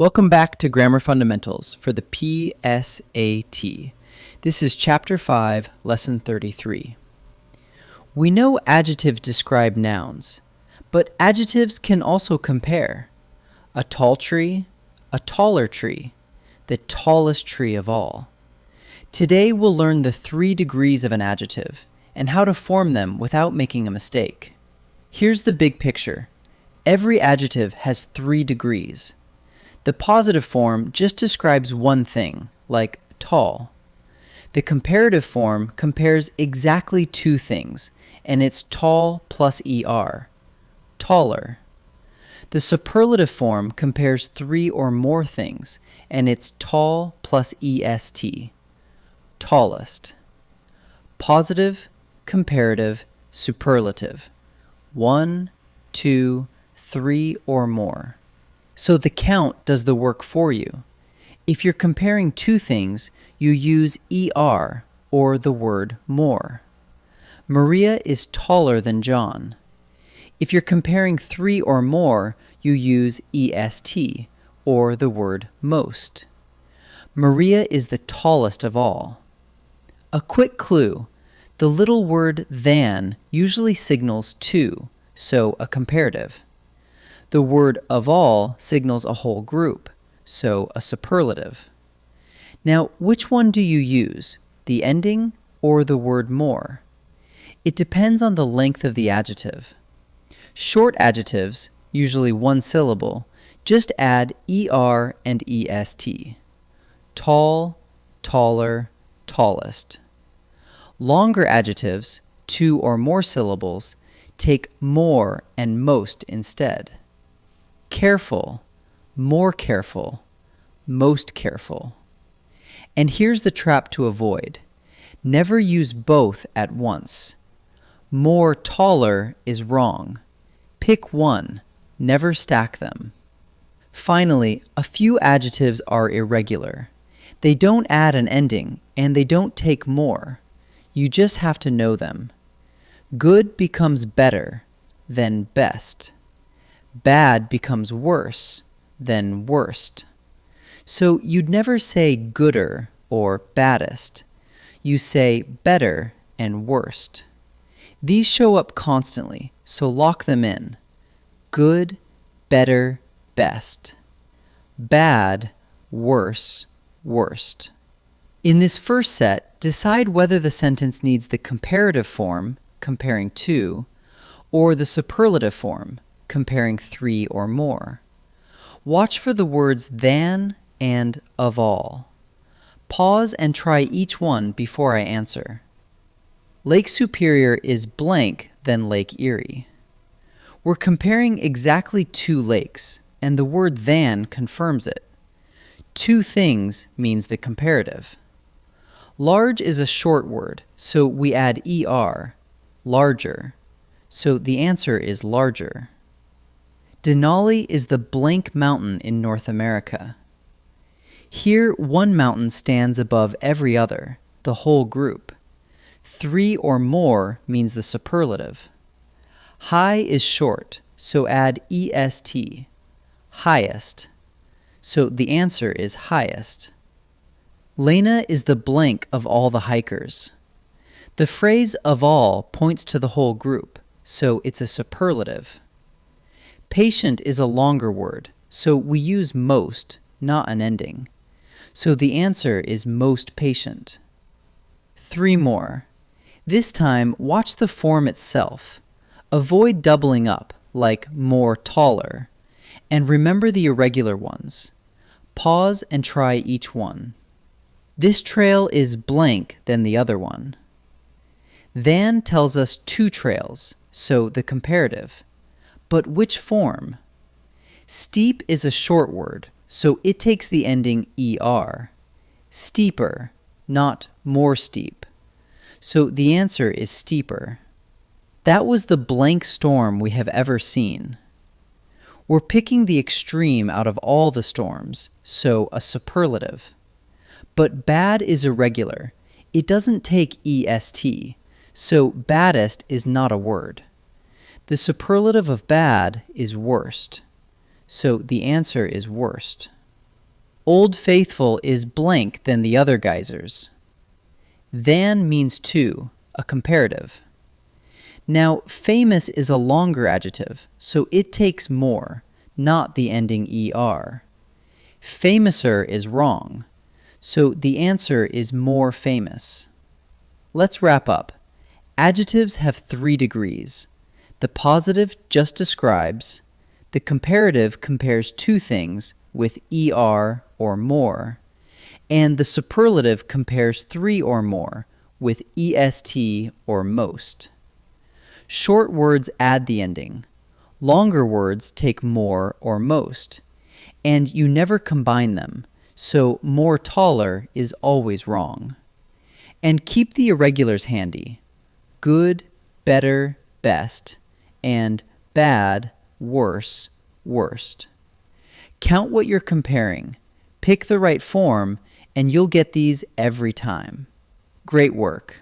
Welcome back to Grammar Fundamentals for the PSAT. This is Chapter 5, Lesson 33. We know adjectives describe nouns, but adjectives can also compare. A tall tree, a taller tree, the tallest tree of all. Today we'll learn the 3 degrees of an adjective and how to form them without making a mistake. Here's the big picture. Every adjective has 3 degrees. The positive form just describes one thing, like tall. The comparative form compares exactly 2 things, and it's tall plus er, taller. The superlative form compares 3 or more things, and it's tall plus est, tallest. Positive, comparative, superlative. 1, 2, 3 or more. So the count does the work for you. If you're comparing 2 things, you use er, or the word more. Maria is taller than John. If you're comparing 3 or more, you use est, or the word most. Maria is the tallest of all. A quick clue. The little word than usually signals 2, so a comparative. The word of all signals a whole group, so a superlative. Now, which one do you use, the ending or the word more? It depends on the length of the adjective. Short adjectives, usually 1 syllable, just add er and est. Tall, taller, tallest. Longer adjectives, 2 or more syllables, take more and most instead. Careful, more careful, most careful. And here's the trap to avoid. Never use both at once. More taller is wrong. Pick one, never stack them. Finally, a few adjectives are irregular. They don't add an ending, and they don't take more. You just have to know them. Good becomes better, then best. Bad becomes worse, then worst. So you'd never say gooder or baddest. You say better and worst. These show up constantly, so lock them in. Good, better, best. Bad, worse, worst. In this first set, decide whether the sentence needs the comparative form, comparing 2, or the superlative form, comparing 3 or more. Watch for the words than and of all. Pause and try each one before I answer. Lake Superior is blank than Lake Erie. We're comparing exactly 2 lakes, and the word than confirms it. 2 things means the comparative. Large is a short word, so we add er, larger. So the answer is larger. Denali is the blank mountain in North America. Here, one mountain stands above every other, the whole group. 3 or more means the superlative. High is short, so add est, highest. So the answer is highest. Lena is the blank of all the hikers. The phrase of all points to the whole group, so it's a superlative. Patient is a longer word, so we use most, not an ending. So the answer is most patient. 3 more. This time, watch the form itself. Avoid doubling up, like more taller, and remember the irregular ones. Pause and try each one. This trail is blank than the other one. Than tells us 2 trails, so the comparative. But which form? Steep is a short word, so it takes the ending er. Steeper, not more steep. So the answer is steeper. That was the blank storm we have ever seen. We're picking the extreme out of all the storms, so a superlative. But bad is irregular. It doesn't take est, so baddest is not a word. The superlative of bad is worst, so the answer is worst. Old Faithful is blank than the other geysers. Than means to, a comparative. Now, famous is a longer adjective, so it takes more, not the ending er. Famouser is wrong, so the answer is more famous. Let's wrap up. Adjectives have 3 degrees. The positive just describes. The comparative compares 2 things with er or more. And the superlative compares 3 or more with est or most. Short words add the ending. Longer words take more or most. And you never combine them, so more taller is always wrong. And keep the irregulars handy. Good, better, best, and bad, worse, worst. Count what you're comparing, pick the right form, and you'll get these every time. Great work!